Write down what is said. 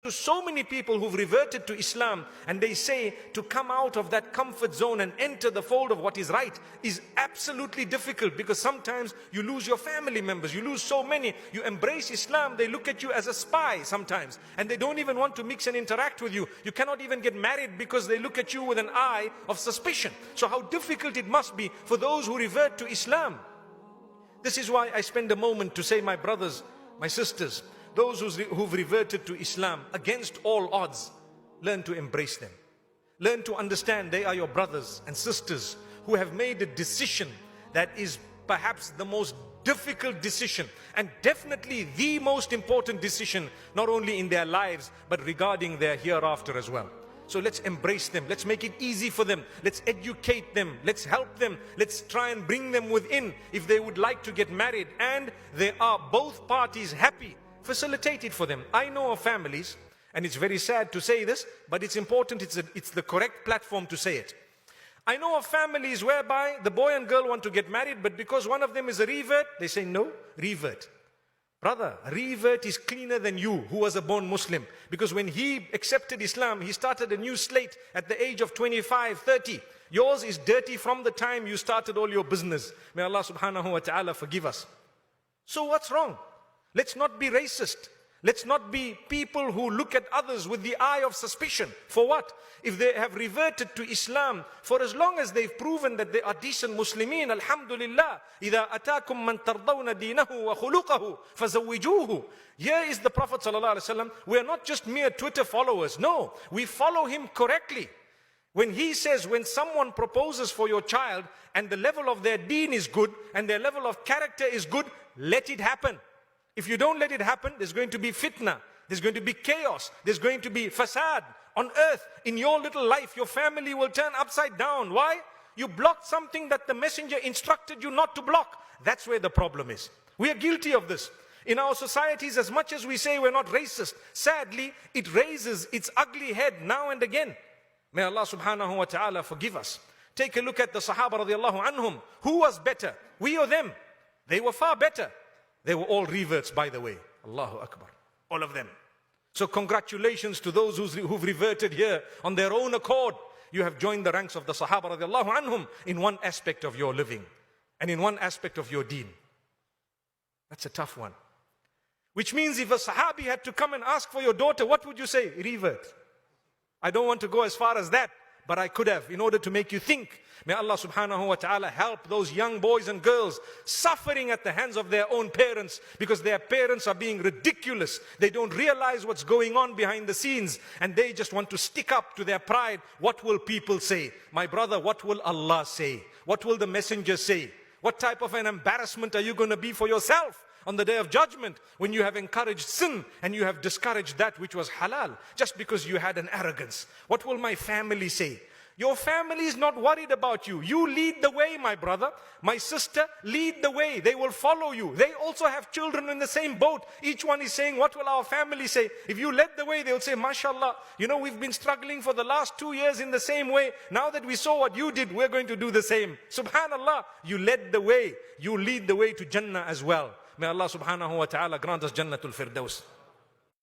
to so many people who've reverted to Islam, and they say to come out of that comfort zone and enter the fold of what is right is absolutely difficult, because sometimes you lose your family members, you lose so many. You embrace Islam, they look at you as a spy sometimes, and they don't even want to mix and interact with you. You cannot even get married because they look at you with an eye of suspicion. So how difficult it must be for those who revert to Islam. This is why I spend a moment to say, my brothers, my sisters, those who've reverted to Islam against all odds, learn to embrace them. Learn to understand they are your brothers and sisters who have made a decision that is perhaps the most difficult decision, and definitely the most important decision, not only in their lives, but regarding their hereafter as well. So let's embrace them. Let's make it easy for them. Let's educate them. Let's help them. Let's try and bring them within. If they would like to get married and they are both parties happy, facilitate it for them. I know of families, and it's very sad to say this, but it's important, it's the correct platform to say it. I know of families whereby the boy and girl want to get married, but because one of them is a revert, they say, no, revert. Brother, revert is cleaner than you, who was a born Muslim. Because when he accepted Islam, he started a new slate at the age of 25, 30. Yours is dirty from the time you started all your business. May Allah subhanahu wa ta'ala forgive us. So what's wrong? Let's not be racist. Let's not be people who look at others with the eye of suspicion. For what? If they have reverted to Islam, for as long as they've proven that they are decent Muslimin, alhamdulillah, إِذَا أَتَاكُمْ مَنْ تَرْضَوْنَ دِينَهُ وَخُلُقَهُ فَزَوِّجُوهُ. Here is the Prophet ﷺ. We are not just mere Twitter followers. No, we follow him correctly. When he says, when someone proposes for your child and the level of their deen is good and their level of character is good, let it happen. If you don't let it happen, there's going to be fitna, there's going to be chaos, there's going to be fasad on earth. In your little life, your family will turn upside down. Why? You blocked something that the messenger instructed you not to block. That's where the problem is. We are guilty of this. In our societies, as much as we say we're not racist, sadly, it raises its ugly head now and again. May Allah subhanahu wa ta'ala forgive us. Take a look at the Sahaba radiallahu anhum. Who was better? We or them? They were far better. They were all reverts, by the way. Allahu Akbar. All of them. So congratulations to those who've reverted here on their own accord. You have joined the ranks of the Sahaba radiallahu anhum in one aspect of your living and in one aspect of your deen. That's a tough one. Which means if a Sahabi had to come and ask for your daughter, what would you say? Revert. I don't want to go as far as that, but I could have, in order to make you think. May Allah subhanahu wa ta'ala help those young boys and girls suffering at the hands of their own parents, because their parents are being ridiculous. They don't realize what's going on behind the scenes, and they just want to stick up to their pride. What will people say? My brother, what will Allah say? What will the messenger say? What type of an embarrassment are you going to be for yourself on the day of judgment, when you have encouraged sin and you have discouraged that which was halal just because you had an arrogance? What will my family say? Your family is not worried about you. You lead the way, my brother, my sister, lead the way. They will follow you. They also have children in the same boat. Each one is saying, what will our family say? If you led the way, they will say, mashallah, you know, we've been struggling for the last 2 years in the same way. Now that we saw what you did, we're going to do the same. Subhanallah, you led the way. You lead the way to Jannah as well. May Allah subhanahu wa ta'ala grant us Jannatul Firdaus.